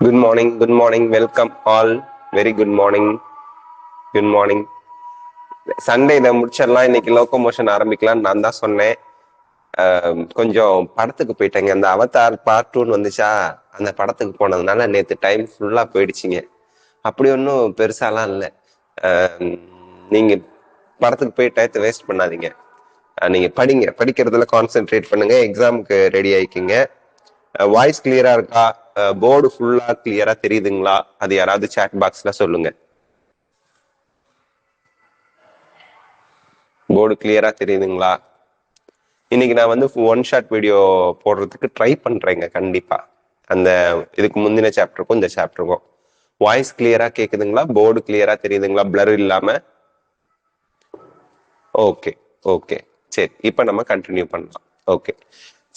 Good morning, welcome all. Very good morning. Sunday இதை முடிச்சிடலாம், இன்னைக்கு லோகோமோஷன் ஆரம்பிக்கலாம் நான் தான் சொன்னேன். கொஞ்சம் படத்துக்கு போயிட்டேங்க. அந்த அவதார் பார்ட் 2 வந்துச்சா, அந்த படத்துக்கு போனதுனால நேற்று டைம் ஃபுல்லா போயிடுச்சிங்க. அப்படி ஒன்றும் பெருசாலாம் இல்லை. நீங்க படத்துக்கு போய் டயத்தை வேஸ்ட் பண்ணாதீங்க. நீங்க படிக்கிறதுல கான்சென்ட்ரேட் பண்ணுங்க, எக்ஸாமுக்கு ரெடி ஆயிக்கிங்க. வாய்ஸ் கிளியரா இருக்கா? போர்டு ஃபுல்லா கிளியரா தெரியுதுங்களா? அது யாராவது சாட் பாக்ஸ்ல சொல்லுங்க. போர்டு கிளியரா தெரியுதுங்களா? இன்னைக்கு நான் வந்து ஒன் ஷாட் வீடியோ போடுறதுக்கு ட்ரை பண்றேங்க. கண்டிப்பா அந்த இதுக்கு முந்தின சாப்டருக்கும் இந்த சாப்டருக்கும் வாய்ஸ் கிளியரா கேக்குதுங்களா? போர்டு கிளியரா தெரியுதுங்களா? பிளர் இல்லாம? ஓகே ஓகே சரி, இப்ப நம்ம கண்டினியூ பண்ணலாம். ஓகே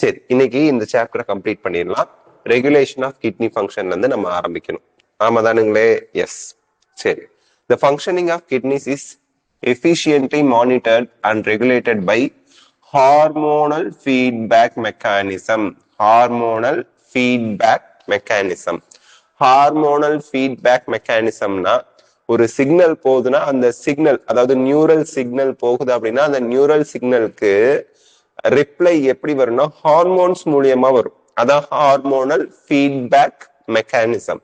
சரி, இன்னைக்கு இந்த சாப்டரை கம்ப்ளீட் பண்ணிடலாம். ரெகுலேஷன் ஆஃப் கிட்னி ஃபங்க்ஷன்ல இருந்து நம்ம ஆரம்பிக்கணும். ஆமா தானுங்களே? எஸ். சரி, the functioning of kidneys is efficiently monitored and regulated by hormonal feedback mechanism. Hormonal feedback mechanism. Hormonal feedback mechanismனா ஒரு சிக்னல் போகுதுன்னா அந்த சிக்னல், அதாவது நியூரல் சிக்னல் போகுது அப்படின்னா அந்த நியூரல் சிக்னலுக்கு ரிப்ளை எப்படி வரும்னா ஹார்மோன்ஸ் மூலியமா வரும். அதான் ஹார்மோனல் ஃபீட்பேக் மெக்கானிசம்.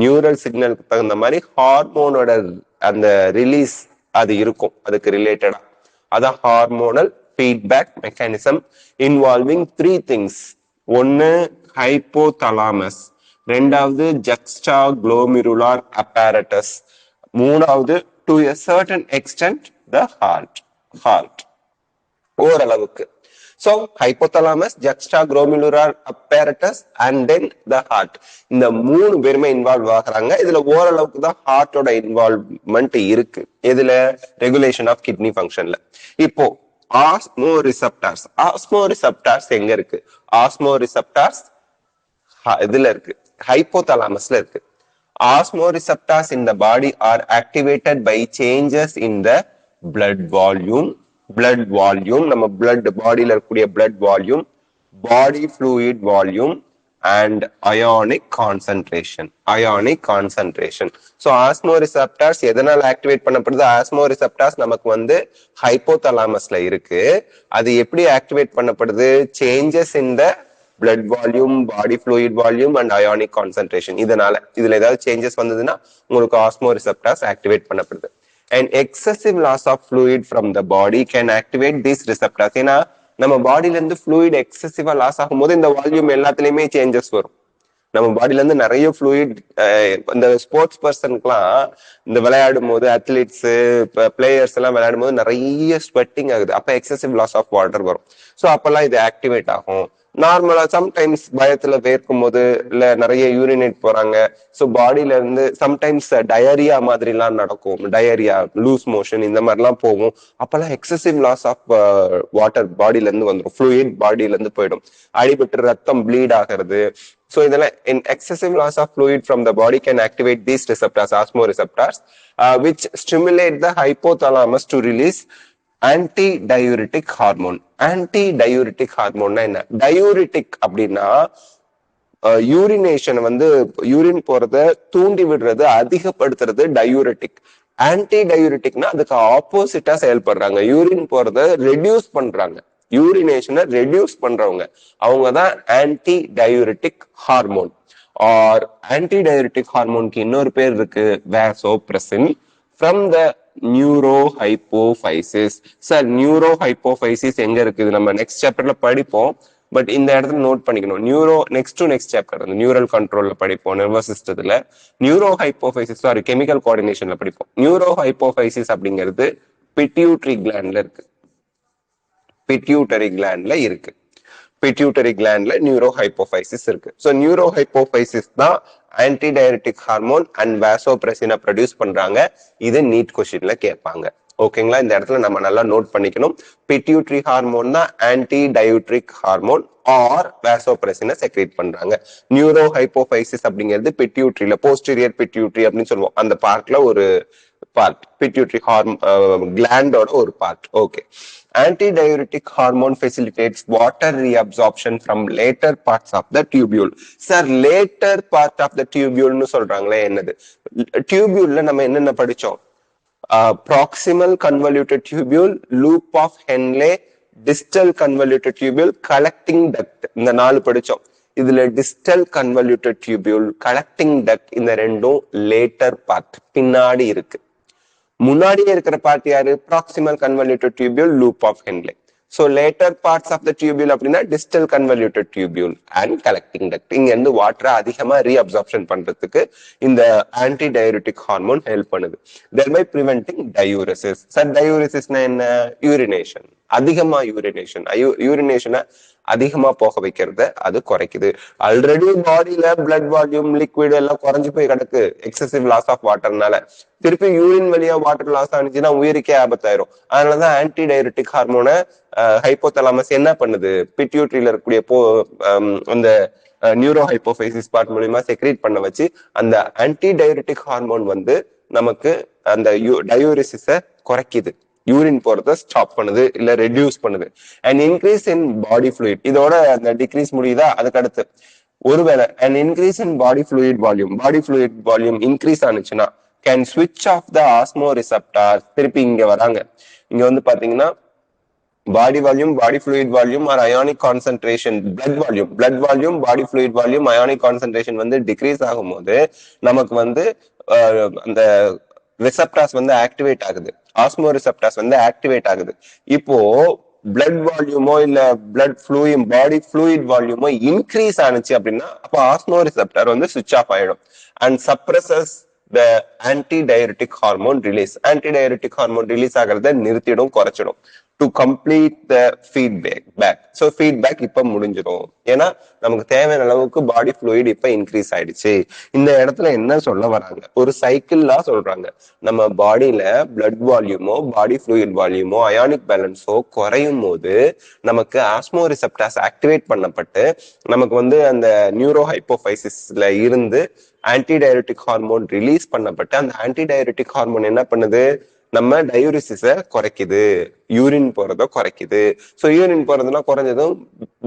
நியூரல் சிக்னலுக்கு தகுந்த மாதிரி ஹார்மோனோட அந்த ரிலீஸ் அது இருக்கும், அதுக்கு ரிலேட்டடா. அதான் hormonal feedback mechanism involving 3 things. ஒன்னு ஹைப்போதலாமஸ், ரெண்டாவது ஜக்ஸ்டா குளோமிருலார் அப்பேரட்டஸ், மூணாவது to a certain extent the heart. ஓரளவுக்கு. So hypothalamus, juxtaglomerular apparatus and then the heart. இந்த 3 பேருமே இன்வால்வ் ஆகுறாங்க. இதுல ஓரளவுக்கு தான் ஹார்ட்டோட இன்வால்வ்மெண்ட் இருக்கு. இதுல ரெகுலேஷன் ஆஃப் கிட்னி ஃபங்க்ஷன்ல. இப்போ ஆஸ்மோ ரிசப்டார்ஸ் எங்க இருக்கு? ஆஸ்மோ ரிசப்டார்ஸ் இதுல இருக்கு, ஹைப்போதலாமஸ்ல இருக்கு. Osmo receptors in the body are activated by changes in the blood volume. நம்ம blood bodyல இருக்கக்கூடிய blood volume, body fluid volume and ionic concentration. So osmoreceptors எதனால ஆக்டிவேட் பண்ணப்படுது? osmoreceptors நமக்கு வந்து ஹைப்போதலாமஸ்ல இருக்கு. அது எப்படி ஆக்டிவேட் பண்ணப்படுது? Changes in the blood volume, body fluid volume and ionic concentration. இதனால இதுல ஏதாவது சேஞ்சஸ் வந்ததுன்னா உங்களுக்கு osmoreceptors ஆக்டிவேட் பண்ணப்படுது. And excessive loss of fluid from the body can activate these receptors. ஏன்னா நம்ம பாடியில இருந்து fluid எக்ஸசிவா லாஸ் ஆகும்போது இந்த வால்யூம் எல்லாத்துலயுமே சேஞ்சஸ் வரும். நம்ம பாடியில இருந்து நிறைய fluid, இந்த ஸ்போர்ட்ஸ் பர்சனுக்குலாம் இந்த விளையாடும் போது, அத்லீட்ஸ் பிளேயர்ஸ் எல்லாம் விளையாடும் போது நிறைய ஸ்வெட்டிங் ஆகுது. அப்ப எக்ஸசிவ் லாஸ் ஆஃப் வாட்டர் வரும். ஸோ அப்பெல்லாம் இது ஆக்டிவேட் ஆகும். நார்மலா சம்டைம்ஸ் பயத்துல வேர்க்கும் போது இல்ல நிறைய யூரினேட் போறாங்க, ஸோ பாடியில இருந்து சம்டைம்ஸ் டயரியா மாதிரி எல்லாம் நடக்கும். டயரியா, லூஸ் மோஷன் இந்த மாதிரி எல்லாம் போகும். அப்பெல்லாம் எக்ஸசிவ் லாஸ் ஆஃப் வாட்டர் பாடியில இருந்து வந்துடும், ஃப்ளூயிட் பாடியில இருந்து போயிடும். அடிபட்டு ரத்தம் ப்ளீட் ஆகிறது. So in excessive loss of fluid from the body can activate these receptors, osmoreceptors, which stimulate the hypothalamus to release anti-diuretic hormone. Anti-diuretic hormone என்ன? Diuretic அப்படின்னா யூரினேஷன் வந்து யூரின் போறத தூண்டி விடுறது, அதிகப்படுத்துறது டயூரெட்டிக். ஆன்டி டயூரெட்டிக்னா அதுக்கு ஆப்போசிட்டா செயல்படுறாங்க. யூரின் போறத ரெடியூஸ் பண்றாங்க, யூரினேஷனை ரெடியூஸ் பண்றவங்க அவங்க தான் anti diuretic hormone. Or anti diuretic ஹார்மோனுக்கு இன்னொரு பேர் இருக்கு, vasopressin. From the neurohypophysis. Sir neurohypophysis எங்க இருக்குது? நம்ம நெக்ஸ்ட் சாப்டர்ல படிப்போம். பட் இந்த இடத்துல நோட் பண்ணிக்கணும், நெக்ஸ்ட் சாப்டர் அந்த நியூரல் கண்ட்ரோல்ல படிப்போம், நர்வஸ் சிஸ்டத்துல. நியூரோஹைப்போஃபைசிஸ், சாரி, கெமிக்கல் கோஆர்டினேஷன்ல படிப்போம். நியூரோஹைப்போஃபைசிஸ் அப்படிங்கிறது பிட்யூட்டரி கிளாண்ட்ல இருக்கு. பிட்யூட்டரி கிளாண்ட்ல நியூரோஹைப்போஃபைசிஸ் இருக்கு. ஸோ நியூரோஹைப்போஃபைசிஸ் தான் ஆன்டி டயரிட்டிக் ஹார்மோன் அண்ட் வேசோப்ரெசினை ப்ரொடியூஸ் பண்றாங்க. இது நீட் கொஸ்டின்ல கேட்பாங்க. ஓகேங்களா? இந்த இடத்துல நம்ம நல்லா நோட் பண்ணிக்கணும். பிட்யூட்டரி ஹார்மோன் தான் anti diuretic hormone, or vasopressin secrete பண்றாங்க. நியூரோஹைப்போஃபைசிஸ் அப்படிங்கிறது பிட்யூட்ரியில போஸ்டீரியர் பிட்யூட்ரி அப்படின்னு சொல்லுவோம். அந்த பார்ட்ல ஒரு பார்ட், பிட்யூட்ரி கிளாண்டோட ஒரு part. Okay. Antidiuretic hormone facilitates water reabsorption from later parts of the tubule. Sir, later part of the tubule னு சொல்றாங்களே என்னது? டியூபியூல்ல நம்ம என்னென்ன படிச்சோம்? Proximal convoluted tubule, loop of Henle, distal convoluted tubule, collecting duct. இந்த நாலு படிச்சோம். இதுல distal convoluted tubule, collecting duct இந்த ரெண்டும் later part, பின்னாடி இருக்கு. முன்னாடி இருக்கிற பார்ட் யாரு? proximal convoluted tubule, loop of Henle. So later parts of the tubule அப்படின்னா distal convoluted tubule and collecting duct. இங்க இருந்து வாட்டரை அதிகமா ரீஅப்சார்ப்ஷன் பண்றதுக்கு இந்த ஆன்டிடயூரிட்டிக் ஹார்மோன் ஹெல்ப் பண்ணுது. thereby preventing diuresis. சார் diuresisனா என்ன? யூரினேஷன், அதிகமா யூரினேஷனை அதிகமா போக வைக்கிறத அது குறைக்குது. ஆல்ரெடி பாடியில பிளட் வால்யூம் லிக்விட் எல்லாம் குறைஞ்சு போய் கிடக்கு எக்ஸசிவ் லாஸ் ஆஃப் வாட்டர்னால. திருப்பி யூரின் வழியா வாட்டர் லாஸ் ஆனிச்சுன்னா உயிருக்கே ஆபத்தாயிரும். அதனாலதான் ஆன்டிடயூரிட்டிக் ஹார்மோனை ஹைப்போதலாமஸ் என்ன பண்ணுது? பிட்யூட்ரியில இருக்கக்கூடிய அந்த நியூரோஹைப்போஃபைசிஸ் பார்ட் மூலியமா செக்ரீட் பண்ண வச்சு அந்த ஆன்டிடயூரிட்டிக் ஹார்மோன் வந்து நமக்கு அந்த டயூரிசிஸை குறைக்குது, யூரின் போறத ஸ்டாப் பண்ணுது இல்ல ரெடியூஸ் பண்ணுது. And increase in body fluid, இதோட அந்த டிக்ரீஸ் முடியுதா? அதுக்கு அடுத்து ஒருவேளை and increase in body fluid volume increase ஆனிச்சுன்னா கேன் ஸ்விட்ச் ஆஃப் த ஆஸ்மோ ரிசெப்டார். திருப்பி இங்க வராங்க. இங்க வந்து பாத்தீங்கன்னா body volume, body fluid volume or ionic concentration, blood volume, body fluid volume, ionic concentration வந்து டிக்ரீஸ் ஆகும் போது நமக்கு வந்து அந்த ரிசெப்டார்ஸ் வந்து ஆக்டிவேட் ஆகுது, ஆஸ்மோ ரிசெப்டார்ஸ் வந்து ஆக்டிவேட் ஆகுது. இப்போ பிளட் வால்யூமோ இல்ல பிளட் ஃப்ளூயிம் பாடி ஃப்ளூயிட் வால்யூமோ இன்க்ரீஸ் ஆனிச்சு அப்படின்னா அப்போ ஆஸ்மோ ரிசெப்டார் வந்து சுவிட்ச் ஆஃப் ஆயிடும் and suppresses the antidiuretic hormone release. Antidiuretic hormone release ஆகிறத நிறுத்திடும், குறைச்சிடும் to complete the feedback. So feedback இப்ப முடிஞ்சிடும். ஏன்னா நமக்கு தேவையான அளவுக்கு பாடி ஃப்ளூயிட் இப்ப இன்க்ரீஸ் ஆயிடுச்சு. இந்த இடத்துல என்ன சொல்ல வராங்க? ஒரு சைக்கிள்லாம் சொல்றாங்க. நம்ம பாடியில பிளட் வால்யூமோ பாடி ஃப்ளூயிட் வால்யூமோ அயானிக் பேலன்ஸோ குறையும் போது நமக்கு ஆஸ்மோ ரிசெப்டார்ஸ் ஆக்டிவேட் பண்ணப்பட்டு நமக்கு வந்து அந்த நியூரோஹைப்போஃபைசிஸ்ல இருந்து ஆன்டிடயூரிட்டிக் ஹார்மோன் ரிலீஸ் பண்ணப்பட்டு அந்த ஆன்டிடயூரிட்டிக் ஹார்மோன் என்ன பண்ணுது? நம்ம டயூரிசிஸை குறைக்குது, யூரின் போறத குறைக்குது. ஸோ யூரின் போறதுனா குறைஞ்சதும்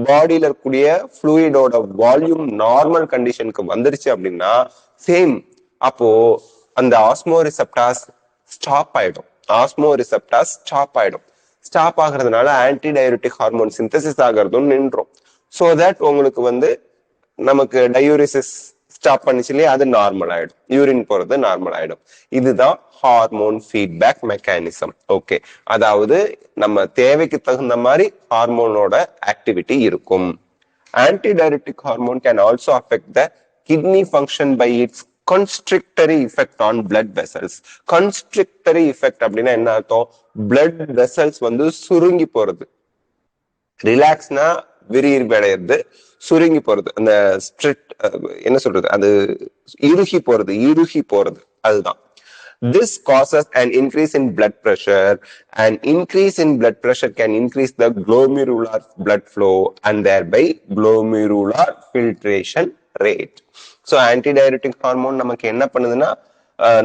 பாடியில இருக்கக்கூடிய ஃப்ளூயிடோட வால்யூம் நார்மல் கண்டிஷனுக்கு வந்துருச்சு அப்படின்னா சேம் அப்போ அந்த ஆஸ்மோ ரிசெப்டார்ஸ் ஸ்டாப் ஆயிடும். ஸ்டாப் ஆகுறதுனால ஆன்டிடயூரிட்டிக் ஹார்மோன் சிந்தசிஸ் ஆகிறதும் நின்றும். ஸோ தட் உங்களுக்கு வந்து நமக்கு டயூரிசிஸ் ஸ்டாப் பண்ணிச்சு இல்லையா, அது நார்மல் ஆயிடும், யூரின் போறது நார்மல் ஆயிடும். இதுதான் ஹார்மோன் ஃபீட்பேக் மெக்கானிசம். ஓகே, அதாவது நம்ம தேவைக்கு தகுந்த மாதிரி ஹார்மோனோட ஆக்டிவிட்டி இருக்கும். Antidiuretic hormone can also affect the kidney function by its constrictory effect on blood vessels. constrictory effect அப்படின்னா என்ன அர்த்தம்? blood vessels வந்து சுருங்கி போறது. ரிலாக்ஸ்னா விரிவு அடையிறது, சுருங்கி போறது, அந்த ஸ்ட்ரிக்ட் என்ன சொல்றது, அது இறுகி போறது அதுதான். This causes an increase in blood pressure. An increase in blood pressure can increase the glomerular blood flow and thereby glomerular filtration rate. So antidiuretic hormone நமக்கு என்ன பண்ணுதுன்னா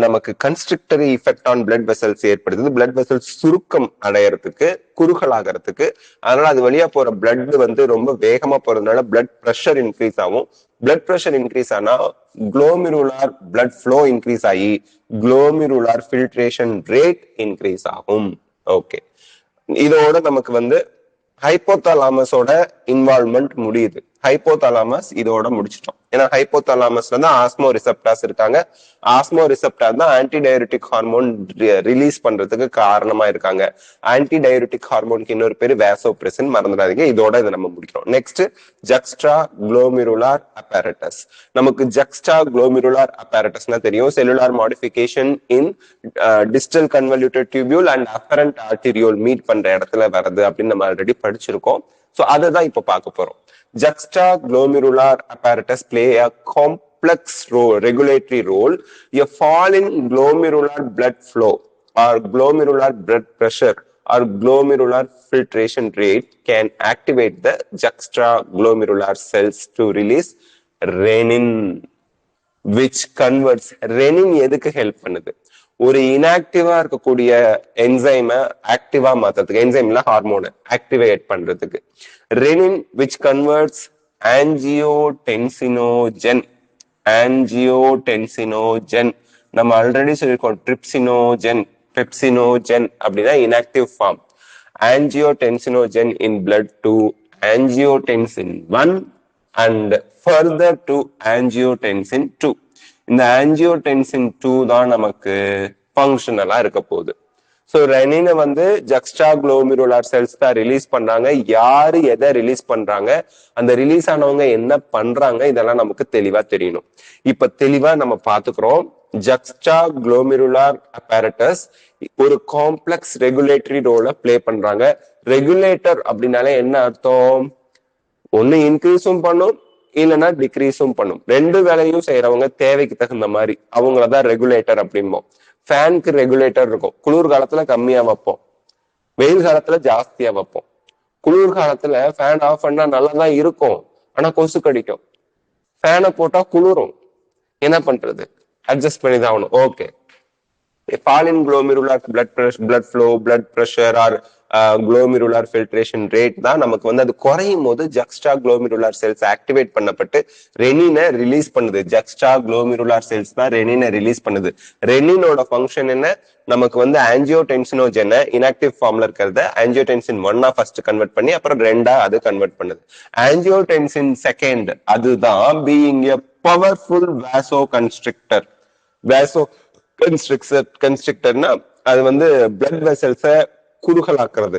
நமக்கு கன்ஸ்ட்ரிக்டரி எஃபெக்ட் ஆன் பிளட் வெசல்ஸ் ஏற்படுது. பிளட் வெசல்ஸ் சுருக்கம் அடையறதுக்கு, குறுகலாகிறதுக்கு. அதனால அது வழியா போற பிளட் வந்து ரொம்ப வேகமா போறதுனால பிளட் பிரஷர் இன்க்ரீஸ் ஆகும். பிளட் பிரஷர் இன்க்ரீஸ் ஆனா குளோமெருலார் பிளட் ஃப்ளோ இன்க்ரீஸ் ஆகி குளோமெருலார் ஃபில்ட்ரேஷன் ரேட் இன்க்ரீஸ் ஆகும். ஓகே, இதோட நமக்கு வந்து ஹைப்போதாலாமஸோட இன்வால்வ்மெண்ட் முடியுது. ஹைப்போதாலாமஸ் இதோட முடிச்சிட்டோம். ஏன்னா ஹைப்போதாலாமஸ்ல தான் ஆஸ்மோ ரிசெப்டார்ஸ் இருக்காங்க. ஆஸ்மோ ரிசெப்டார் தான் ஆன்டிடயூரிட்டிக் ஹார்மோன் ரிலீஸ் பண்றதுக்கு காரணமா இருக்காங்க. ஆன்டிடயூரிட்டிக் ஹார்மோனுக்கு இன்னொரு பேரு வேசோப்ரெசின், மறந்துடாதீங்க. இதோட இதை நம்ம முடிக்கிறோம். Next juxtaglomerular apparatus. நமக்கு ஜக்ஸ்ட்ரா குளோமெருலார் அப்பேரட்டஸ்னா தெரியும், cellular modification in distal convoluted tubule and afferent arteriole meet பண்ற இடத்துல வருது அப்படின்னு நம்ம ஆல்ரெடி படிச்சிருக்கோம். சோ அதை தான் இப்ப பார்க்க போறோம். Juxtaglomerular apparatus play a complex role, regulatory role. A fall in glomerular blood flow or glomerular blood pressure or glomerular filtration rate can activate the juxtaglomerular cells to release renin, which converts renin எதுக்கு help பண்ணுது? ஒரு இன்ஆக்டிவா இருக்கக்கூடிய என்சைமை ஆக்டிவா மாத்துறதுக்கு, என்சைம்ல ஹார்மோனை ஆக்டிவேட் பண்றதுக்கு. Renin which converts angiotensinogen, angiotensinogen நம்ம ஆல்ரெடி சொல்லிருக்கோம், ட்ரிப்சினோஜென், பெப்சினோஜென் அப்படின்னா inactive form. Angiotensinogen in blood to angiotensin 1 and further to angiotensin 2. இந்த angiotensin 2 தான் நமக்கு ஃபங்க்ஷனலா இருக்க போகுது. ஸோ ரெனினை வந்து ஜக்ஸ்டாக்ளோமெருலார் செல்ஸ் தான் ரிலீஸ் பண்றாங்க. யாரு எதை ரிலீஸ் பண்றாங்க, அந்த ரிலீஸ் ஆனவங்க என்ன பண்றாங்க, இதெல்லாம் நமக்கு தெளிவா தெரியணும். இப்ப தெளிவா நம்ம பாத்துக்கிறோம். ஜக்ஸ்டாக்ளோமெருலார் apparatus ஒரு காம்ப்ளெக்ஸ் ரெகுலேட்டரி ரோலை பிளே பண்றாங்க. ரெகுலேட்டர் அப்படின்னாலே என்ன அர்த்தம்? ஒன்னு இன்க்ரீஸும் பண்ணும், இல்லைன்னா டிக்ரீஸும் பண்ணும். ரெண்டு வேலையும் செய்யறவங்க தேவைக்கு தகுந்த மாதிரி அவங்களதான் ரெகுலேட்டர் அப்படிம்போம். ஃபேனுக்கு ரெகுலேட்டர் இருக்கும். குளிர் காலத்துல கம்மியா வைப்போம், வெயில் காலத்துல ஜாஸ்தியா வைப்போம். குளிர் காலத்துல ஃபேன் ஆஃப் பண்ணா நல்லாதான் இருக்கும், ஆனா கொசு கடிக்கும். ஃபேனை போட்டா குளிரும், என்ன பண்றது? அட்ஜஸ்ட் பண்ணி தான் ஆகணும். Okay, fall in glomerular blood flow, blood pressure or glomerular filtration rate தான் நமக்கு வந்து அது குறையும் போது juxtaglomerular cells ஆக்டிவேட் பண்ணப்பட்டு ரெனினை ரிலீஸ் பண்ணுது. juxtaglomerular cells தான் ரெனினை ரிலீஸ் பண்ணுது. ரெனினோட ஃபங்க்ஷன் என்ன? நமக்கு வந்து ஆஞ்சியோடென்சினோஜெனை இன்ஆக்டிவ் ஃபார்ம்ல இருக்கிறத ஆஞ்சியோடென்சின் 1 ஃபர்ஸ்ட் கன்வெர்ட் பண்ணி அப்புறம் 2 அது கன்வெர்ட் பண்ணுது. ஆஞ்சியோடென்சின் 2 அதுதான் பீயிங் எ பவர்ஃபுல் வாசோ கன்ஸ்ட்ரிக்டர். வாசோ கன்ஸ்ட்ரிக்டர்னா அது வந்து blood வெசல்ஸ குறுகலாக்குறது.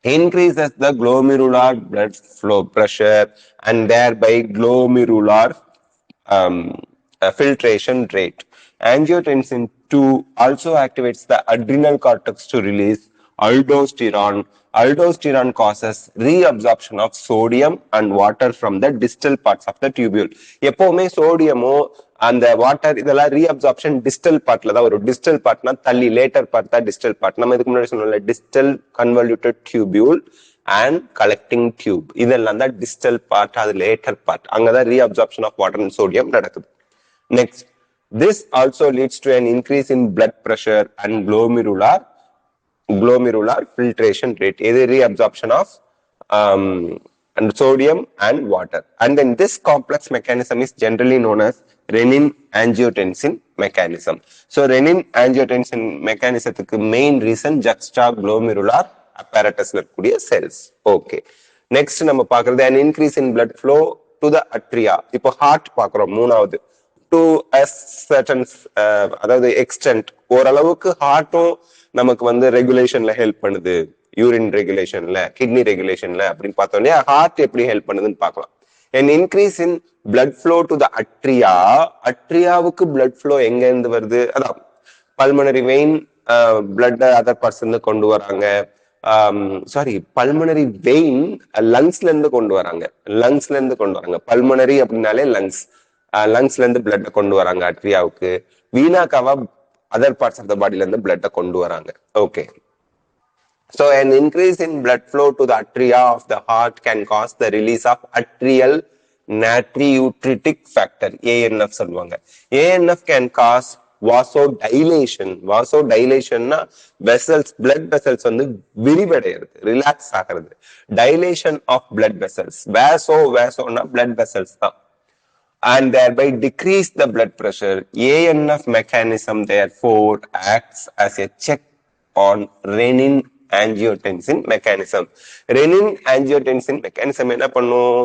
increases the glomerular blood flow pressure and thereby glomerular filtration rate. Angiotensin 2 also activates the adrenal cortex to release aldosterone. Aldosterone causes reabsorption of sodium and water from the distal parts of the tubule. எப்பவுமே சோடியமோ அந்த water இதெல்லாம் reabsorption distal பார்ட்ல தான் வரும். Distal பார்ட்னா தள்ளி, later part தான் distal part. நம்ம இதுக்கு முன்னாடி சொன்னோம்ல, distal convoluted tubule and collecting tube, இதெல்லாம் தான் டிஸ்டல் பார்ட், அது லேட்டர் பார்ட். அங்கதான் reabsorption of water and sodium நடக்குது. Next, this also leads to an increase in blood pressure and glomerular filtration rate. இது reabsorption of and sodium and water. And then this complex mechanism is generally known as renin-angiotensin mechanism. So renin-angiotensin mechanism main reason juxtaglomerular apparatus இருக்கக்கூடிய cells. Okay. Next நம்ம பார்க்கிறது an increase in blood flow to the atria. இப்போ heart பார்க்கிறோம் மூணாவது. To a certain அதாவது extent ஓரளவுக்கு ஹார்ட்டும் நமக்கு வந்து ரெகுலேஷன்ல ஹெல்ப் பண்ணுது. யூரின் ரெகுலேஷன்ல, கிட்னி ரெகுலேஷன்ல அப்படின்னு பார்த்தோம் இல்லையா, ஹார்ட் எப்படி ஹெல்ப் பண்ணுதுன்னு பார்க்கலாம். an increase in blood flow to the atria. அட்ரியாவுக்கு blood flow எங்க இருந்து வருது? அதான் pulmonary vein blood other parts இருந்து கொண்டு வராங்க. பல்மனரி வெயின் லங்ஸ்ல இருந்து கொண்டு வராங்க. பல்மனரி அப்படின்னாலே லங்ஸ்ல இருந்து பிளட் கொண்டு வராங்க அட்ரியாவுக்கு. வீணாக்காவா அதர் பார்ட்ஸ் ஆஃப் த பாடியில இருந்து பிளட் கொண்டு வராங்க. Okay, so an increase in blood flow to the atria of the heart can cause the release of atrial natriuretic factor, ANF சொல்லுவாங்க. ANF can cause vasodilation. vasodilation vessels, blood vessels வந்து விரிவடைகிறது, relax ஆகிறது. dilation of blood vessels. vasoனா blood vessels தான். and thereby decrease the blood pressure. ANF mechanism therefore acts as a check on renin-angiotensin mechanism. renin-angiotensin mechanism என்ன பண்ணும்?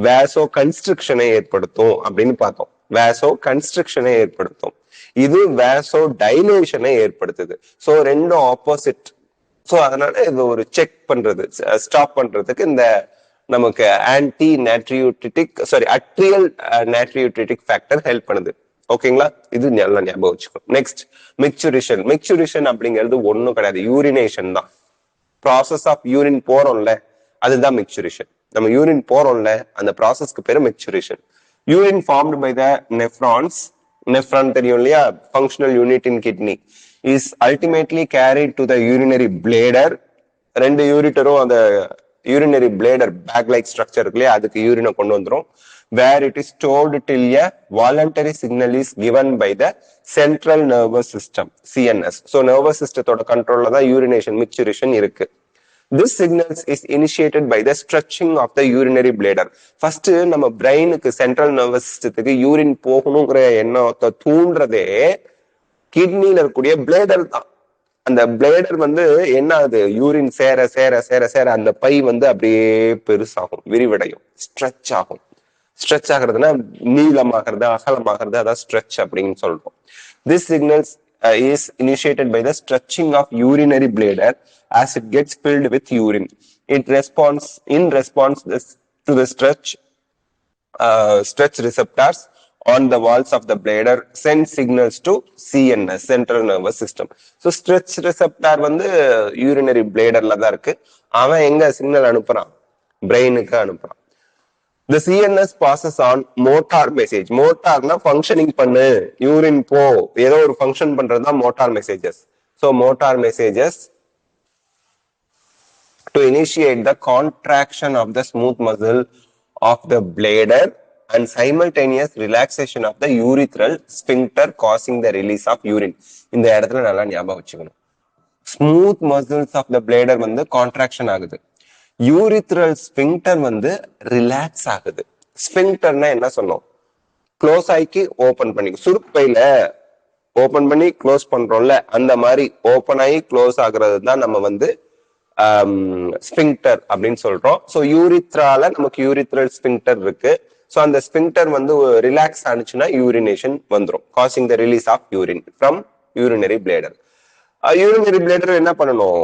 vaso constriction ஏற்படுத்தும் அப்படின்னு பார்த்தோம். vaso constriction ஏற்படுத்தும். இது vaso dilation ஏற்படுத்துது. சோ ரெண்டும் ஆப்போசிட். சோ அதனால இது ஒரு செக் பண்றது, ஸ்டாப் பண்றதுக்கு இந்த நமக்கு ஆன்டி நாட்ரியூட்ரிட்டிக் அட்ரியல் நாட்ரியூட்ரிட்டிக் ஃபேக்டர் ஹெல்ப் பண்ணுது. ஓகேங்களா, இது நல்லா ஞாபகம் வச்சுக்கணும். நெக்ஸ்ட், மிக்சுரேஷன் அப்படிங்கிறது ஒன்னும் கிடையாது, யூரினேஷன் தான். ப்ராசஸ் ஆஃப் யூரின் போறோம்ல, அதுதான் மிக்சுரேஷன். நம்ம யூரின் போறோம்ல, அந்த ப்ராசஸ்க்கு பேரு micturition. Urine formed by the nephrons. Nephron தெரியும் இல்லையா, functional unit in kidney. is ultimately carried to the urinary bladder. ரெண்டு யூரிட்டரும் அந்த urinary bladder bag like structure இருக்குல்லையா, அதுக்கு யூரினை கொண்டு வந்துரும். Where it is stored till a voluntary signal is given by the central nervous system, CNS. So nervous system control தான் urination micturition இருக்கு. This signals is initiated by the stretching of the urinary bladder. First நம்ம பிரெயினுக்கு central nervous சிஸ்டத்துக்கு urine போகணுங்கிற எண்ணத்தை தூண்டுறதே கிட்னில இருக்கக்கூடிய bladder தான். அந்த bladder வந்து என்ன ஆகுது, யூரின் சேர சேர சேர சேர அந்த பை வந்து அப்படியே பெருசாகும், விரிவடையும், ஸ்ட்ரெச் ஆகும். ஸ்ட்ரெச் ஆகுறதுன்னா நீளமாகிறது, அகலமாகிறது, அதான் ஸ்ட்ரெச் அப்படின்னு சொல்றோம். This signals is initiated by the stretching of urinary bladder as it gets filled with urine. It responds to the stretch receptors on the walls of the bladder send signals to CNS, central nervous system. So stretch receptor வந்து urinary bladderல தான் இருக்கு. அவன் எங்க signal அனுப்புறான், பிரெயினுக்கு அனுப்புறான். The CNS passes on motor message. Motorனா functioning பண்ணு, urine போ, ஏதோ ஒரு function பண்றது தான் motor messages. So motor messages to initiate the contraction of the smooth muscle of the bladder and simultaneous relaxation of the urethral sphincter causing the release of urine. இந்த இடத்துல நல்லா ஞாபகம் வச்சுக்கணும். Smooth muscles of the bladder வந்து contraction ஆகுது, urethral sphincter வந்து relax ஆகுது. ஸ்பிங்டர்னா என்ன சொன்னோம், க்ளோஸ் ஆகி ஓபன் பண்ணி, சுருப்பையில ஓபன் பண்ணி க்ளோஸ் பண்றோம்ல, அந்த மாதிரி ஓபன் ஆகி க்ளோஸ் ஆகுறது தான் நம்ம வந்து ஸ்பிங்டர் அப்படின்னு சொல்றோம். ஸோ யூரித்ரால நமக்கு யூரித்ரல் ஸ்பிங்டர் இருக்கு. ஸோ அந்த ஸ்பிங்டர் வந்து ரிலாக்ஸ் ஆனிச்சுன்னா யூரினேஷன் வந்துடும், causing the release of urine from urinary bladder. Urinary bladder என்ன பண்ணணும்,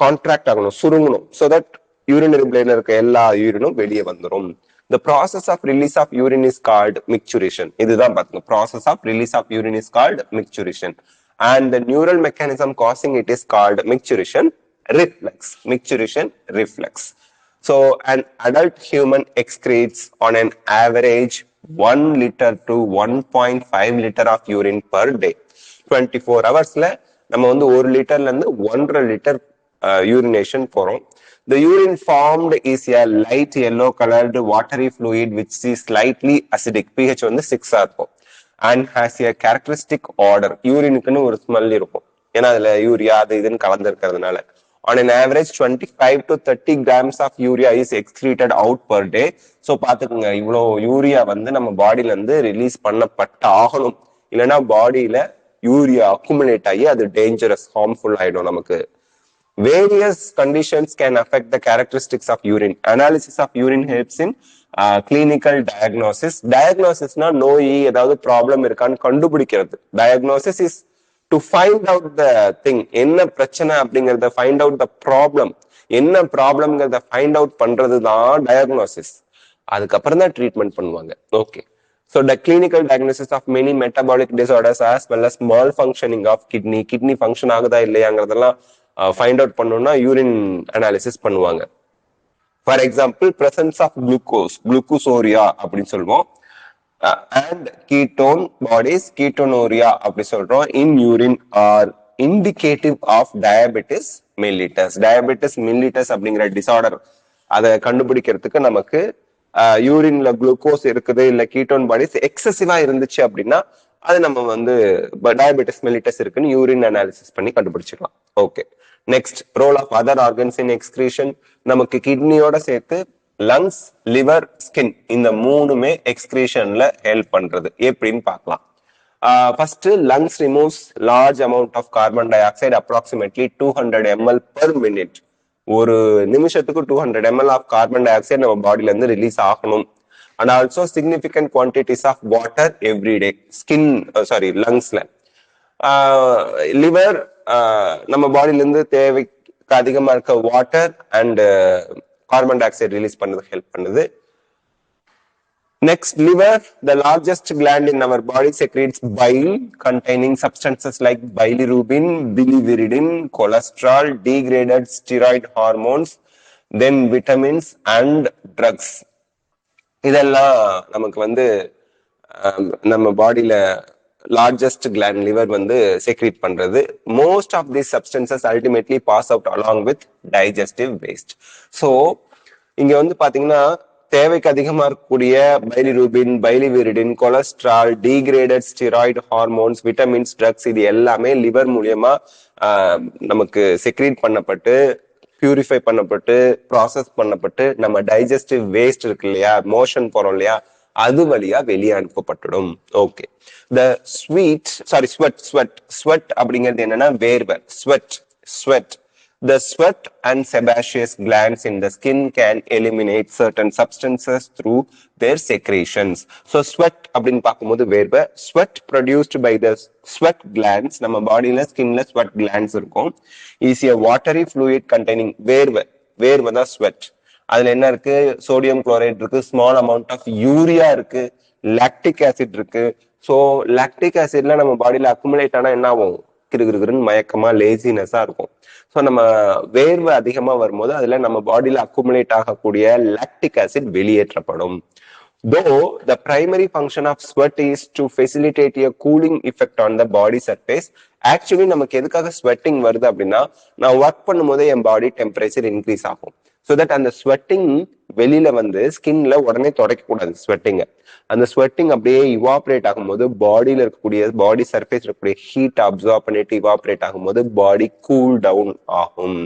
கான்ட்ராக்ட் ஆகணும், சுருங்கணும். ஸோ தட் urinary bladder இருக்க எல்லா யூரினும் வெளியே வந்துரும். The process of release of urine is called micturition. இதுதான் பாருங்க, process of release of urine is called micturition, and the neural mechanism causing it is called micturition reflex. Micturition reflex. So an adult human excretes on an average 1 liter to 1.5 liter of urine per day. 24 ஹவர்ஸ்ல நம்ம வந்து 1 லிட்டர்ல இருந்து 1.5 litre urination போறோம். The urine formed is a light yellow colored watery fluid which is slightly acidic. pH வந்து 6 இருக்கும் and has a characteristic odor. யூரினுக்குன்னு ஒரு smell இருக்கும், ஏன்னா அதுல யூரியா அது இதுன்னு கலந்துருக்கிறதுனால. On an average 25 to 30 grams of urea is excreted out per day. So பாத்துக்கோங்க, இவ்வளோ யூரியா வந்து நம்ம பாடியில இருந்து ரிலீஸ் பண்ணப்பட்ட ஆகணும், இல்லைன்னா பாடியில யூரியா அக்குமுலேட் ஆகி அது டேஞ்சரஸ், ஹார்ம்ஃபுல் ஆயிடும் நமக்கு. Various conditions can affect the characteristics of urine. Analysis of urine helps in clinical diagnosis. Diagnosis na நோய் ஏதாவது ப்ராப்ளம் இருக்கான்னு கண்டுபிடிக்கிறது. Diagnosis is to find out the thing. என்ன பிரச்சனை அப்படிங்கறத find out the problem. என்ன ப்ராப்ளம்ங்கிறத find out பண்றது தான் diagnosis. அதுக்கப்புறம் தான் ட்ரீட்மெண்ட் பண்ணுவாங்க. Okay. So the clinical diagnosis of many metabolic disorders as well as malfunctioning of kidney function ஆகுதா இல்லையாங்கிறதெல்லாம் ஃபைண்ட் அவுட் பண்ணணும்னா யூரின் அனாலிசிஸ் பண்ணுவாங்க. For example presence of glucosuria அப்படின்னு சொல்லுவோம், அண்ட் கீட்டோன் பாடிஸ், கீட்டோனோரியா அப்படி சொல்றோம் in urine are indicative of diabetes mellitus. Diabetes mellitus அப்படிங்கிற disorder அதை கண்டுபிடிக்கிறதுக்கு நமக்கு யூரின்ல குளுக்கோஸ் இருக்குது இல்ல கீட்டோன் பாடிஸ் எக்ஸசிவா இருந்துச்சு அப்படின்னா அது நம்ம வந்து டயபெட்டிஸ் மெல்லிட்டஸ் இருக்குன்னு யூரின் அனாலிசிஸ் பண்ணி கண்டுபிடிச்சிக்கலாம். Okay, next role of other organs in excretion. நமக்கு கிட்னியோட சேர்த்து லங்ஸ், லிவர், ஸ்கின் இந்த மூணுமே எக்ஸ்கிரீஷன்ல ஹெல்ப் பண்றது எப்படின்னு பார்க்கலாம். First lungs removes large amount of carbon dioxide, approximately 200 ml per minute. ஒரு நிமிஷத்துக்கு 200 ml of carbon dioxide நம்ம பாடியில இருந்து ரிலீஸ் ஆகணும். And also significant quantities of water every day. லங்ஸ்ல. லிவர் நம்ம பாடியில இருந்து தேவைக்கு அதிகமா இருக்க water and carbon dioxide release பண்ணது ஹெல்ப் பண்ணுது. Next, liver, the largest gland in our body, secretes bile containing substances like bilirubin, biliverdin, cholesterol, degraded steroid hormones, then vitamins and drugs. இதெல்லாம் நமக்கு வந்து நம்ம பாடியில largest gland liver வந்து secrete பண்றது. Most of these substances ultimately pass out along with digestive waste. So இங்க வந்து பாத்தீங்கன்னா தேவைக்கு அதிகமா இருக்கக்கூடிய bilirubin, biliverdin, cholesterol, degraded steroid hormones, vitamins, drugs இது எல்லாமே லிவர் மூலியமா நமக்கு செக்ரீட் பண்ணப்பட்டு பியூரிஃபை பண்ணப்பட்டு ப்ராசஸ் பண்ணப்பட்டு நம்ம டைஜஸ்டிவ் வேஸ்ட் இருக்கு இல்லையா, மோஷன் போறோம் இல்லையா, அது வழியா வெளியே அனுப்பப்பட்டுடும். ஓகே, த ஸ்வெட் அப்படிங்கிறது என்னன்னா வேர்வை, sweat. The sweat and sebaceous glands in the skin can eliminate certain substances through their secretions. So sweat அப்படின்னு பார்க்கும்போது வேர்வை, sweat produced by the sweat glands, நம்ம பாடியில ஸ்கின்ல sweat glands இருக்கும், is a watery fluid containing வேர்வை தான் sweat. அதுல என்ன இருக்கு, சோடியம் குளோரைட் இருக்கு, ஸ்மால் அமௌண்ட் ஆஃப் யூரியா இருக்கு, லாக்டிக் ஆசிட் இருக்கு. ஸோ லாக்டிக் ஆசிட்ல நம்ம பாடியில அக்குமுலேட் ஆனா என்ன ஆகும், கிருகிருன்னு மயக்கமா லேசினஸா இருக்கும். ஸோ நம்ம வேர்வை அதிகமா வரும்போது அதுல நம்ம பாடியில அக்குமுலேட் ஆகக்கூடிய லாக்டிக் ஆசிட் வெளியேற்றப்படும். Though the primary function of sweat is to facilitate a cooling effect on the body surface, actually நமக்கு எதுக்காக ஸ்வெட்டிங் வருது அப்படின்னா, நான் ஒர்க் பண்ணும்போதே என் பாடி டெம்பரேச்சர் இன்க்ரீஸ் ஆகும். ஸோ தட் அந்த ஸ்வெட்டிங் வெளியில வந்து ஸ்கின்ல உடனே தொடக்க கூடாது ஸ்வெட்டிங்க. அந்த ஸ்வெட்டிங் அப்படியே இவாபரேட் ஆகும்போது பாடியில இருக்கக்கூடிய பாடி சர்ஃபேஸ் இருக்கக்கூடிய ஹீட் அப்சார்ப் பண்ணிட்டு இவாபரேட் ஆகும்போது பாடி கூல் டவுன் ஆகும்.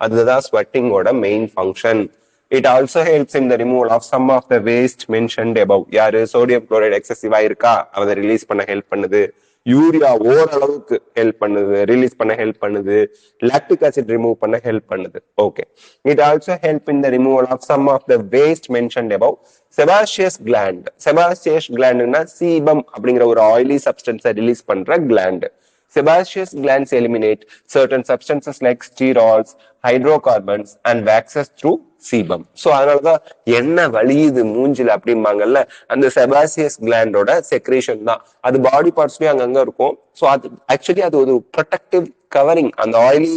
அதுதான் ஸ்வெட்டிங்கோட main function. It also helps in the removal of some of the waste mentioned above. யாரு, சோடியம் குளோரைட் எக்ஸசிவா இருக்கா, அதை ரிலீஸ் பண்ண ஹெல்ப் பண்ணுது. யூரியா ஓரளவுக்கு ஹெல்ப் பண்ணுது, ரிலீஸ் பண்ண ஹெல்ப் பண்ணுது. லாக்டிக் ஆசிட் ரிமூவ் பண்ண ஹெல்ப் பண்ணுது. Okay, it also help in the removal of some of the waste mentioned above. Sebaceous கிளாண்ட்னா சீபம் அப்படிங்கிற ஒரு ஆயிலி சப்ஸ்டன்ஸை ரிலீஸ் பண்ற gland. Sebaceous glands eliminate certain substances like sterols, hydrocarbons and waxes through sebum. So அதனாலதான் என்ன வலியுது மூஞ்சில அப்படிம்பாங்கல்ல, அந்த sebaceous கிளாண்டோட secretion தான். அது பாடி பார்ட்ஸ்லயும் அங்கங்க இருக்கும். ஸோ அது ஆக்சுவலி அது ஒரு ப்ரொடெக்டிவ் கவரிங். அந்த ஆயிலி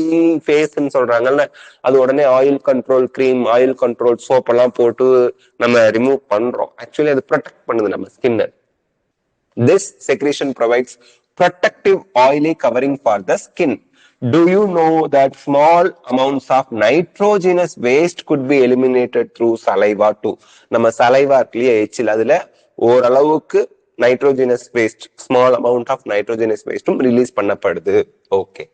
ஃபேஸ்ன்னு சொல்றாங்கல்ல, அது உடனே oil control cream, oil control soap எல்லாம் போட்டு நம்ம ரிமூவ் பண்றோம். ஆக்சுவலி அது ப்ரொடெக்ட் பண்ணுது நம்ம ஸ்கின்னை. This secretion provides protective oily covering for the skin. Do you know that small amounts of nitrogenous waste could be eliminated through saliva too? நம்ம saliva இருக்குல்லையே எச்சில், அதுல ஓரளவுக்கு nitrogenous waste, small amount of nitrogenous waste release பண்ணப்படுது. Okay,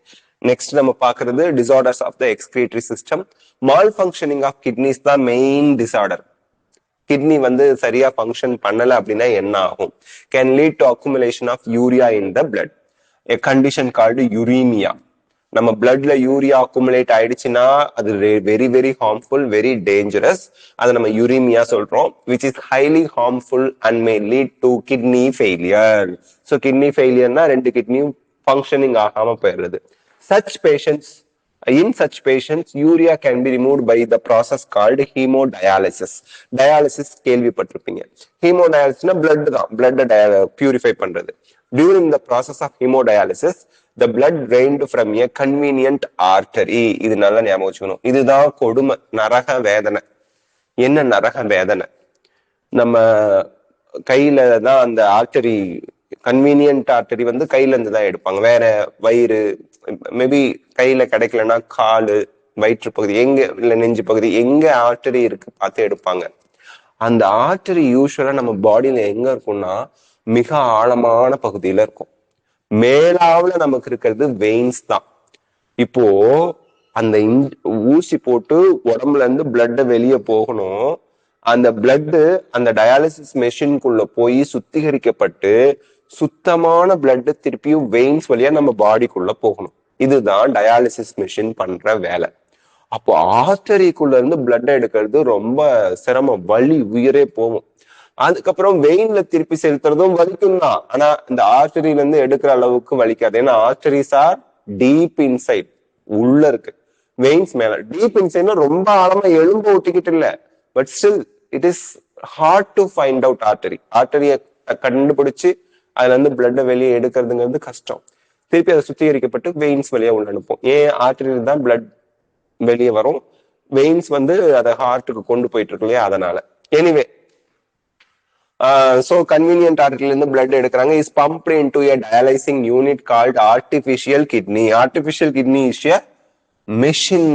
next நம்ம பாக்குறது disorders of the excretory system. Malfunctioning of kidneys தான் main disorder. Kidney வந்து சரியா ஃபங்க்ஷன் பண்ணல அப்படின்னா என்ன ஆகும்? Can lead to accumulation of urea in the blood, a condition called uraemia. நம்ம பிளட்ல யூரியா அக்குமுலேட் ஆயிடுச்சுன்னா அது very very harmful, very dangerous. அதை நம்ம யூரீமியா சொல்றோம், which is highly harmful and may lead to kidney failure. So kidney ஃபெயிலியர்னா ரெண்டு கிட்னியும் ஃபங்க்ஷனிங் ஆகாம போயிடுறது. In such patients, urea can be removed by the process called hemodialysis. Dialysis கேள்விப்பட்டிருப்பீங்க. Hemodialysis blood purify பண்றது. During the process of hemodialysis, the blood drained from a convenient artery. இது நல்லா ஞாபகம் வச்சுக்கணும். இதுதான் கொடுமை, நரக வேதனை. என்ன நரக வேதனை? நம்ம கையில தான் அந்த ஆர்டரி, கன்வீனியன்ட் ஆர்டரி வந்து கையில இருந்து தான் எடுப்பாங்க. வேற வயிறு, மேபி கையில கிடைக்கலன்னா காலு, வயிற்று பகுதி, எங்க இல்ல நெஞ்சு பகுதி, எங்க ஆர்டரி இருக்கு பார்த்து எடுப்பாங்க. அந்த ஆர்டரி யூஸ்வலா நம்ம பாடியில எங்க இருக்கும்னா மிக ஆழமான பகுதியில இருக்கும். மேலாவுல நமக்கு இருக்கிறது வெயின்ஸ் தான். இப்போ அந்த ஊசி போட்டு உடம்புல இருந்து பிளட் வெளியே போகணும். அந்த பிளட் அந்த டயாலிசிஸ் மெஷின்குள்ள போய் சுத்திகரிக்கப்பட்டு சுத்தமான பிளட் திருப்பியும் வெயின்ஸ் வழியா நம்ம பாடிக்குள்ள போகணும். இதுதான் டயாலிசிஸ் மெஷின் பண்ற வேலை. அப்போ ஆர்டரிக்குள்ள இருந்து பிளட் எடுக்கிறது ரொம்ப சிரமம், வலி உயிரே போகும். அதுக்கப்புறம் வெயின்ல திருப்பி செலுத்துறதும் வலிக்கும் தான், ஆனா இந்த ஆர்டரியில இருந்து எடுக்கிற அளவுக்கு வலிக்காது. ஏன்னா ஆர்டரிஸ் ஆர் டீப் இன்சைட், உள்ள இருக்கு. வெயின்ஸ் மேல, டீப் இன்சைட்னா ரொம்ப ஆழமா எலும்பு ஒட்டிக்கிட்டு இல்ல, but still it is hard to find out artery. ஆர்டரியை கண்டுபிடிச்சு அதுல இருந்து பிளட் வெளியே எடுக்கிறதுங்கிறது கஷ்டம். திருப்பி அதை சுத்திகரிக்கப்பட்டு வெயின்ஸ் வழியா உள்ள அனுப்போம். ஏன் ஆர்டரியில தான் பிளட் வெளியே வரும், வெயின்ஸ் வந்து அதை ஹார்ட்டுக்கு கொண்டு போயிட்டு இருக்கு இல்லையா, அதனால. எனிவே, So convenient artery இருந்து blood எடுக்கிறாங்க is pumped into a dialyzing unit called artificial kidney. Artificial kidney is a machine.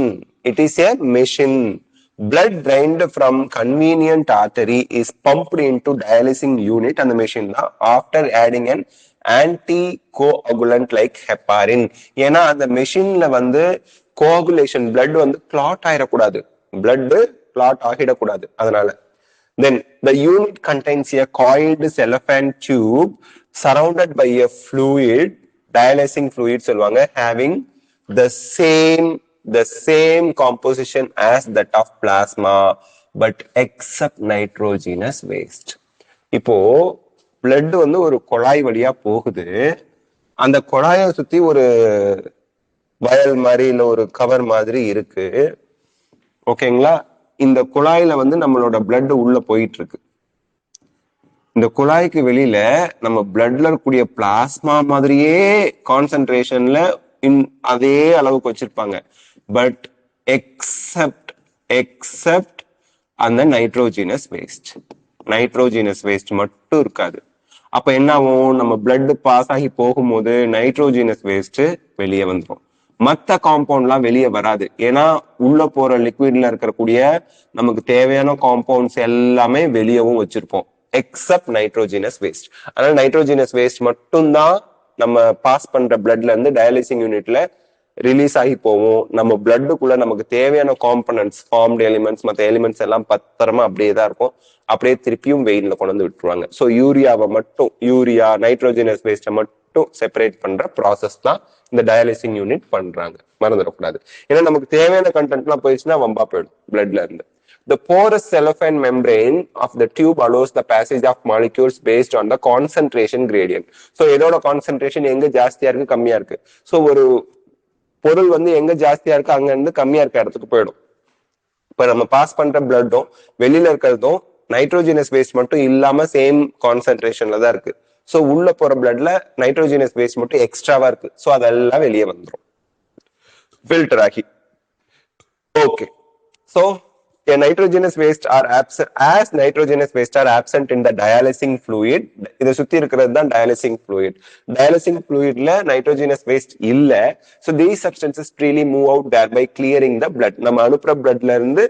It is a machine. Blood drained from convenient artery is pumped into dialyzing unit and the machine after adding an anticoagulant like heparin. ஏன்னா அந்த மெஷின்ல வந்து coagulation blood வந்து clot ஆயிடக்கூடாது, blood clot ஆகிடக்கூடாது. அதனால then the unit contains a coiled cellophane tube surrounded by a fluid, dialysing fluid சொல்லுவாங்க, having the same composition as that of plasma but except nitrogenous waste. இப்போ blood வந்து ஒரு குழாய் வழியா போகுது, அந்த குழாயை சுத்தி ஒரு வயல் மாதிரி இல்ல ஒரு கவர் மாதிரி இருக்கு, ஓகேங்களா? இந்த குழாயில வந்து நம்மளோட பிளட் உள்ள போயிட்டு இருக்கு. இந்த குழாய்க்கு வெளியில நம்ம பிளட்ல இருக்கக்கூடிய பிளாஸ்மா மாதிரியே கான்சென்ட்ரேஷன்ல அதே அளவுக்கு வச்சிருப்பாங்க, பட் எக்ஸெப்ட் அந்த நைட்ரோஜினஸ் வேஸ்ட் மட்டும் இருக்காது. அப்ப என்ன ஆகும், நம்ம பிளட் பாஸ் ஆகி போகும்போது நைட்ரோஜினஸ் வேஸ்ட் வெளியே வந்துடும், மற்ற காம்பவுண்ட்லாம் வெளியே வராது. ஏன்னா உள்ள போற லிக்விட்ல இருக்கக்கூடிய நமக்கு தேவையான காம்பவுண்ட்ஸ் எல்லாமே வெளியவும் வச்சிருப்போம் எக்ஸப்ட் நைட்ரோஜினஸ் வேஸ்ட். அதனால நைட்ரோஜினஸ் வேஸ்ட் மட்டும்தான் நம்ம பாஸ் பண்ற பிளட்ல இருந்து டயாலிசிங் யூனிட்ல ரிலீஸ் ஆகி போவோம். நம்ம பிளட்டுக்குள்ள நமக்கு தேவையான காம்பனன்ட்ஸ், ஃபார்ம்டு எலிமெண்ட்ஸ், மற்ற எலிமெண்ட்ஸ் எல்லாம் பத்திரமா அப்படியே தான் இருக்கும், அப்படியே திருப்பியும் வெயின்ல கொண்டு வந்து விட்டுருவாங்க. ஸோ யூரியா நைட்ரோஜினஸ் வேஸ்ட்டை மட்டும் செப்பரேட் பண்ற ப்ராசஸ் தான் இந்த டயாலிசிங் யூனிட் பண்றாங்க, மறந்துடக்கூடாது. ஏன்னா நமக்கு தேவையான கண்டென்ட்லாம் போயிடுச்சுன்னா வம்பா போயிடும் பிளட்ல இருந்து. The porous cellophane membrane of the tube allows the passage of molecules based on the concentration gradient. So எதோட கான்சென்ட்ரேஷன் எங்க ஜாஸ்தியா இருக்கு கம்மியா இருக்கு, ஸோ ஒரு பொருள் வந்து எங்க ஜாஸ்தியா இருக்கு அங்க இருந்து கம்மியா இருக்க இடத்துக்கு போயிடும். இப்ப நம்ம பாஸ் பண்ற பிளட்டும் வெளியில இருக்கிறதும் நைட்ரோஜினஸ் வேஸ்ட் மட்டும் இல்லாம சேம் கான்சென்ட்ரேஷன்ல தான் இருக்கு. ஸோ உள்ள போற பிளட்ல நைட்ரோஜினஸ் வேஸ்ட் மட்டும் எக்ஸ்ட்ராவா இருக்கு, ஸோ அதெல்லாம் வெளியே வந்துடும் ஃபில்டர் ஆகி. Okay, so nitrogenous waste are absent as nitrogenous waste are absent in the dialysing fluid. இத சுத்தி இருக்கிறது தான் dialysing fluid. Dialysing fluidல nitrogenous waste இல்ல, so these substances freely move out thereby clearing the blood. நம்ம அனுப்புற bloodல இருந்து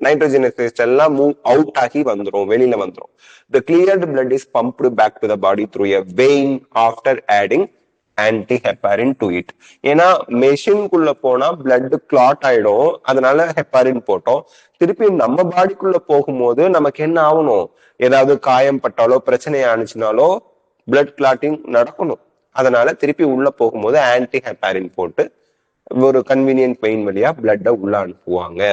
nitrogenous waste எல்லாம் move out ஆகி வந்துரும், வெளியில வந்துரும். The cleared blood is pumped back to the body through a vein after adding anti-heparin to it. ஏன்னா மெஷின்குள்ள போனா பிளட் கிளாட் ஆயிடும், அதனால ஹெப்பாரின் போட்டோம். திருப்பி நம்ம பாடிக்குள்ள போகும்போது நமக்கு என்ன ஆகணும், ஏதாவது காயம் பட்டாலோ பிரச்சனை ஆனிச்சுனாலோ பிளட் கிளாட்டிங் நடக்கணும், அதனால திருப்பி உள்ள போகும்போது ஆன்டி ஹெப்பாரின் போட்டு ஒரு கன்வீனியன்ட் வெயின் வழியா பிளட்டை உள்ள அனுப்புவாங்க.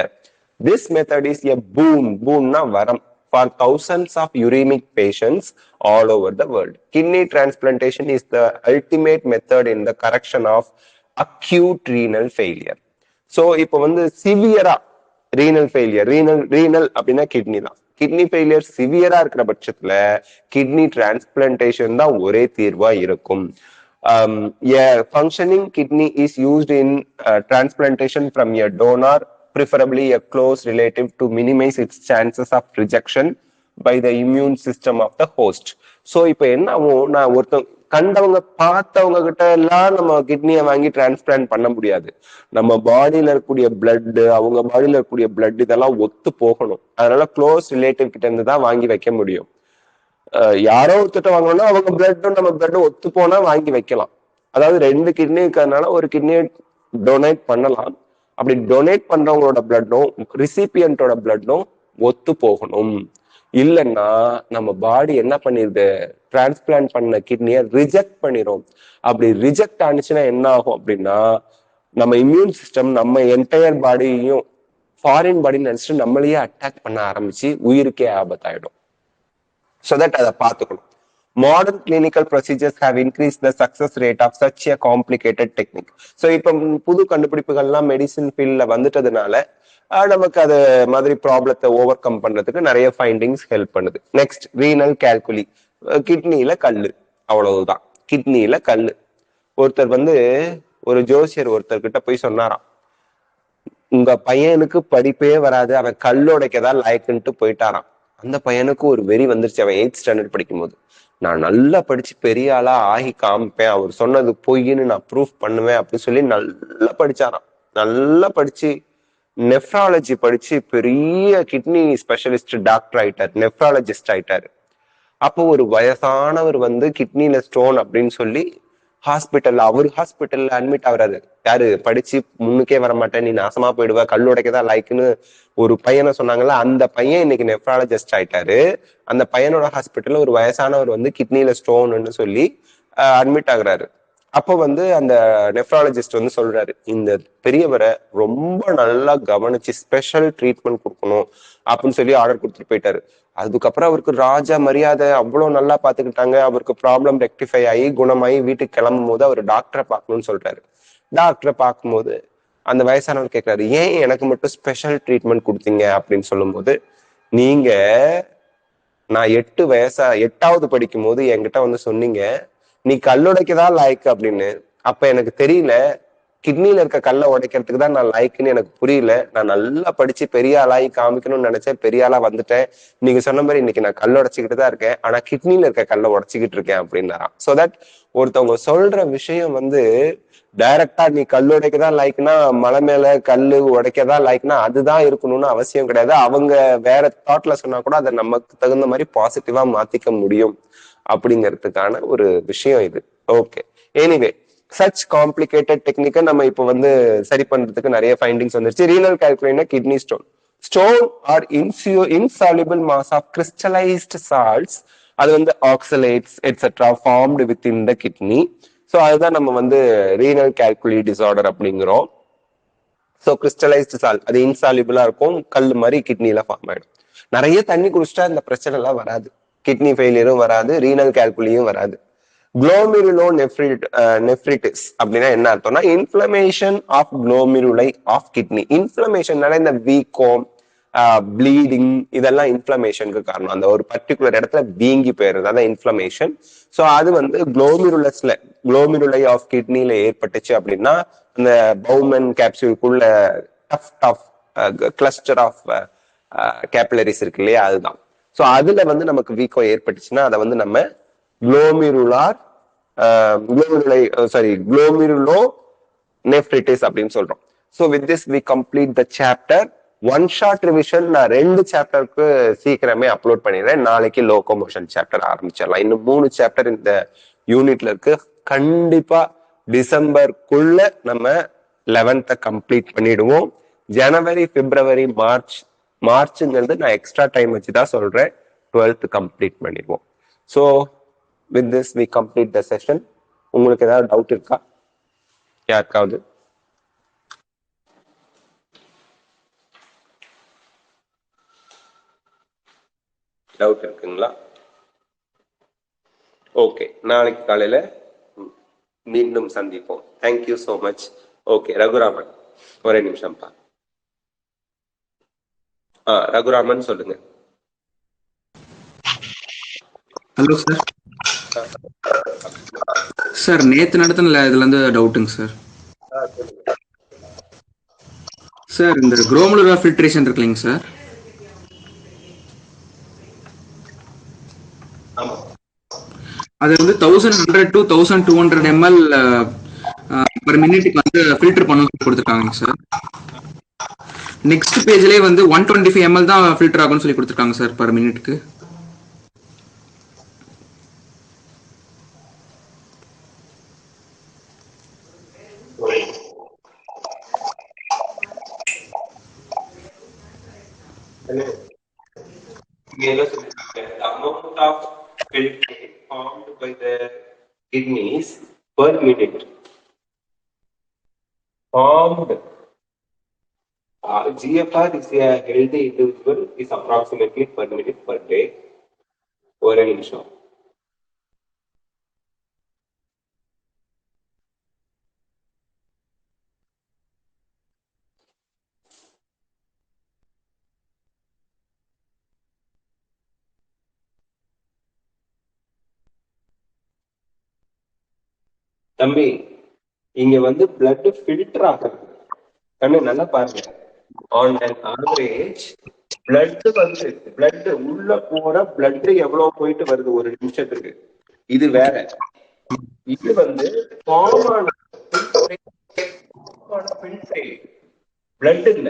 This method is a boon வரம் for thousands of uremic patients all over the world. Kidney transplantation is the ultimate method in the correction of acute renal failure. So இப்போ வந்து சிவியரா renal failure, renal அப்படின்னா kidney தான், kidney failure சிவியரா இருக்கிற பட்சத்துல kidney transplantation தான் ஒரே தீர்வா இருக்கும். A functioning kidney is used in transplantation from a donor, preferably a close relative, to minimize its chances of rejection by the immune system of the host. So இப்போ என்ன ஆகும், நான் ஒருத்தவங்க கண்டவங்க பார்த்தவங்க கிட்ட எல்லாம் நம்ம கிட்னியை வாங்கி டிரான்ஸ்பிளான்ட் பண்ண முடியாது. நம்ம பாடியில இருக்கக்கூடிய பிளட், அவங்க பாடியில இருக்கக்கூடிய பிளட் இதெல்லாம் ஒத்து போகணும், அதனால க்ளோஸ் ரிலேட்டிவ் கிட்ட இருந்து தான் வாங்கி வைக்க முடியும். யாரோ ஒருத்தட்ட வாங்கணும்னா அவங்க பிளட்டும் நம்ம பிளட்டும் ஒத்து போனா வாங்கி வைக்கலாம். அதாவது 2 கிட்னி இருக்கிறதுனால ஒரு கிட்னியை டொனேட் பண்ணலாம். அப்படி டொனேட் பண்றவங்களோட பிளட்டும் ரிசிபியன்டோட பிளட்டும் ஒத்து போகணும். இல்லைன்னா நம்ம பாடி என்ன பண்ணிருது, டிரான்ஸ்பிளான்ட் பண்ண கிட்னியை ரிஜெக்ட் பண்ணிடும். அப்படி ரிஜெக்ட் ஆனிச்சுன்னா என்ன ஆகும் அப்படின்னா, நம்ம இம்யூன் சிஸ்டம் நம்ம என்டையர் பாடியையும் ஃபாரின் பாடின்னு நினைச்சிட்டு நம்மளையே அட்டாக் பண்ண ஆரம்பிச்சு உயிருக்கே ஆபத்தாயிடும். So that அதை பார்த்துக்கணும். Modern clinical procedures have increased the success rate of such a complicated technique. So இப்போ புது கண்டுபிடிப்புகள்லாம் மெடிசின் ஃபீல்ட்ல வந்துட்டதுனால நமக்கு அது மாதிரி ப்ராப்ளத்தை ஓவர் கம் பண்றதுக்கு நிறைய ஃபைண்டிங்ஸ் ஹெல்ப் பண்ணுது. நெக்ஸ்ட் ரீனல் கால்குலி, கிட்னியில கல்லு, அவ்வளவுதான், கிட்னியில கல்லு. ஒருத்தர் வந்து ஒரு ஜோசியர் ஒருத்தர்கிட்ட போய் சொன்னாராம், உங்க பையனுக்கு படிப்பே வராது, அவன் கல்லோடைக்கதான் லாய்க்குன்ட்டு போயிட்டாராம். அந்த பையனுக்கு ஒரு வெறி வந்துருச்சு. அவன் 8th ஸ்டாண்டர்ட் படிக்கும் போது, நான் நல்லா படிச்சு பெரிய ஆளா ஆகி காமிப்பேன், அவர் சொன்னது பொய்ன்னு நான் ப்ரூஃப் பண்ணுவேன் அப்படின்னு சொல்லி நல்லா படிச்சாராம். நல்லா படிச்சு நெஃப்ராலஜி படிச்சு பெரிய கிட்னி ஸ்பெஷலிஸ்ட் டாக்டர் ஆயிட்டார், நெஃப்ராலஜிஸ்ட் ஆயிட்டாரு. அப்போ ஒரு வயசானவர் வந்து கிட்னில ஸ்டோன் அப்படின்னு சொல்லி ஹாஸ்பிட்டல்ல அட்மிட் ஆகுறாரு. யாரு படிச்சு முன்னுக்கே வர மாட்டேன், நீ நாசமா போயிடுவ, கல் உடைக்கதான் லைக்குன்னு ஒரு பையனை சொன்னாங்கல்ல, அந்த பையன் இன்னைக்கு நெஃப்ராலஜிஸ்ட் ஆயிட்டாரு. அந்த பையனோட ஹாஸ்பிட்டல்ல ஒரு வயசானவர் வந்து கிட்னில ஸ்டோன்னு சொல்லி அட்மிட் ஆகுறாரு. அப்போ வந்து அந்த நெஃப்ராலஜிஸ்ட் வந்து சொல்றாரு, இந்த பெரியவரை ரொம்ப நல்லா கவனிச்சு ஸ்பெஷல் ட்ரீட்மெண்ட் கொடுக்கணும் அப்படின்னு சொல்லி ஆர்டர் கொடுத்துட்டு போயிட்டாரு. அதுக்கப்புறம் அவருக்கு ராஜா மரியாதை, அவ்வளவு நல்லா பாத்துக்கிட்டாங்க. அவருக்கு ப்ராப்ளம் ரெக்டிஃபை ஆகி குணமாயி வீட்டுக்கு கிளம்பும் போது அவர் டாக்டரை பார்க்கணும்னு சொல்றாரு. டாக்டரை பார்க்கும்போது அந்த வயசானவர் கேட்கிறாரு, ஏன் எனக்கு மட்டும் ஸ்பெஷல் ட்ரீட்மெண்ட் கொடுத்தீங்க அப்படின்னு சொல்லும் போது, நீங்க நான் 8வது படிக்கும் போது என்கிட்ட வந்து சொன்னீங்க, நீ கல்லுடைக்கதான் லாய்க்கு அப்படின்னு. அப்ப எனக்கு தெரியல, கிட்னில இருக்க கல்லை உடைக்கிறதுக்கு தான் நான் லாய்க்குன்னு எனக்கு புரியல. நான் நல்லா படிச்சு பெரிய ஆளாகி காமிக்கணும்னு நினைச்சேன், பெரிய ஆளா வந்துட்டேன். நீங்க சொன்ன மாதிரி இன்னைக்கு நான் கல் உடைச்சுக்கிட்டு தான் இருக்கேன், ஆனா கிட்னில இருக்க கல்லை உடைச்சுக்கிட்டு இருக்கேன் அப்படின்னாராம். சோ தட் ஒருத்தவங்க சொல்ற விஷயம் வந்து டைரக்டா நீ கல் உடைக்கதான் லாய்க்குன்னா, மலை மேல கல்லு உடைக்கதான் லாய்க்குன்னா அதுதான் இருக்கணும்னு அவசியம் கிடையாது. அவங்க வேற தாட்ல சொன்னா கூட அதை நமக்கு தகுந்த மாதிரி பாசிட்டிவா மாத்திக்க முடியும் அப்படிங்கிறதுக்கான ஒரு விஷயம் இது. ஓகே, எனிவே சச் காம்ப்ளிகேட்டட் டெக்னிக்கை நம்ம இப்போ வந்து சரி பண்றதுக்கு நிறைய ஃபைண்டிங்ஸ் வந்துருச்சு. ரீனல் கால்குலைனா kidney stone or insoluble mass of crystallised salts, அது வந்து oxalates etcetera formed within the kidney. So அதுதான் நம்ம வந்து ரீனல் கால்குலி டிசார்டர் அப்படிங்கிறோம். ஸோ கிறிஸ்டலைஸ்டு சால்ட் அது இன்சால்யூபிளா இருக்கும், கல் மாதிரி கிட்னில ஃபார்ம் ஆயிடும். நிறைய தண்ணி குடிச்சிட்டா இந்த பிரச்சனை எல்லாம் வராது, கிட்னி ஃபெயிலியரும் வராது, ரீனல் கால்குலியும் வராது. குளோமிருலோ நெஃப்ரிட்டிஸ் அப்படின்னா என்ன அர்த்தம்னா, இன்ஃப்ளமேஷன் ஆஃப் குளோமிருலை ஆஃப் கிட்னி. இன்ஃப்ளமேஷன்னால இந்த வீக்கம், ப்ளீடிங், இதெல்லாம் இன்ஃப்ளமேஷனுக்கு காரணம். அந்த ஒரு பர்டிகுலர் இடத்துல வீங்கி போயிருது, அதான் இன்ஃப்ளமேஷன். ஸோ அது வந்து குளோமிருலை ஆஃப் கிட்னில ஏற்பட்டுச்சு அப்படின்னா, அந்த பவுமன் கேப்சூலுக்குள்ள டஃப் கிளஸ்டர் ஆஃப் கேபிலரிஸ் இருக்கு இல்லையா, அதுதான். ஸோ அதுல வந்து நமக்கு வீக்கம் ஏற்பட்டுச்சுன்னா அதை வந்து நம்ம குளோமிருலார் குளோமிருலோ நெஃப்ரிட்டிஸ் அப்படின்னு சொல்றோம். So with this we complete the chapter. One short revision நான் 2 சாப்டருக்கு சீக்கிரமே அப்லோட் பண்ணிடுறேன். நாளைக்கு லோகோமோஷன் சாப்டர் ஆரம்பிச்சிடலாம். இன்னும் 3 சாப்டர் இந்த யூனிட்ல இருக்கு. கண்டிப்பா டிசம்பருக்குள்ள நம்ம 11th கம்ப்ளீட் பண்ணிடுவோம். ஜனவரி, பிப்ரவரி, மார்ச்ங்கிறது நான் எக்ஸ்ட்ரா டைம் வச்சுதான் சொல்றேன், 12th கம்ப்ளீட் பண்ணிடுவோம். So with this we complete the session. உங்களுக்கு ஏதாவது டவுட் இருக்கா யாருக்காவது? டவுட் இருக்குங்களா? ஓகே, நாளைக்கு காலையில மீண்டும் சந்திப்போம். Thank you so much. Okay, Raghuraman ஒரே நிமிஷம் பா. ரகுராமன் சொல்லுங்க. Hello sir. சார் நேற்று நடத்தின இதுல இருந்து டவுட்டுங்க சார். சார் இந்த குளோமருலா ஃபில்ட்ரேஷன் இருக்குல்லைங்க சார், அது வந்து 1100 to 1200 ml பர் மினிட்டுக்கு வந்து ஃபில்டர் பண்ண கொடுத்துருக்காங்க சார். நெக்ஸ்ட் பேஜ்லேயே வந்து 125 ml தான் ஃபில்டர் ஆகும்னு சொல்லி கொடுத்துருக்காங்க சார் பர் மினிட்டுக்கு. Amount of filtrate formed by the kidneys per minute formed. GFR is a healthy individual is approximately per minute per day. ஒரு நிமிஷம். தம்பி, இங்க வந்து blood filter ஆகுது. கண்ணு நல்லா பாருங்க. On an average பிளட் வந்து பிளட் உள்ள போற பிளட் எவ்வளவு போயிட்டு வருது ஒரு நிமிஷத்துக்கு, இது வேற. இது வந்து ஃபார்மான பிளட் இல்ல.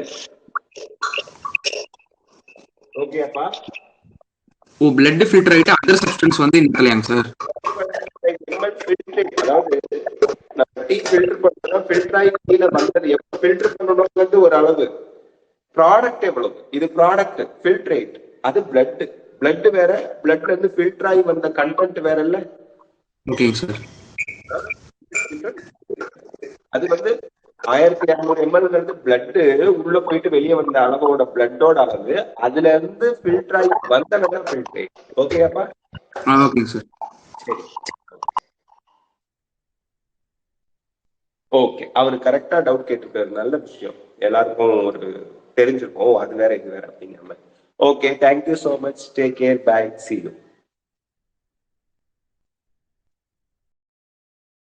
ஓகேப்பா? ஓ பிளட் ஃபில்டர் ஆயிட்டு அதர் சப்ஸ்டன்ஸ் வந்து நிக்கலையாங்க சார்? அதாவது நம்ம டீ ஃபில்டர் பண்ணா ஃபில்டர் ஆகி கீழே வந்தது எப்ப ஃபில்டர் பண்ணணும்ன்றது ஒரு அளவு, ப்ராடக்ட் எவ்வளவு, இது ப்ராடக்ட் ஃபில்ட்ரேட், அது பிளட். பிளட் வேற, பிளட்ல இருந்து ஃபில்டர் ஆகி வந்த கண்டென்ட் வேற இல்ல. ஓகேங்க சார். அது வந்து 1200 ml பிளட் உள்ள போயிட்டு வெளியே வந்த அளவோட பிளட்டோட அளவு, அதுல இருந்து ஃபில்டர் ஆகி வந்த ஃபில்ட்ரேட். ஓகேப்பா? ஓகேங்க சார். சரி, ஓகே. அவரு கரெக்டா டவுட் கேட்டுருக்காரு, நல்ல விஷயம். எல்லாருக்கும் ஒரு தெரிஞ்சிருக்கும், அது வேற இது வேற அப்படிங்கிற மாதிரி. Okay, thank you so much, take care, bye, see you.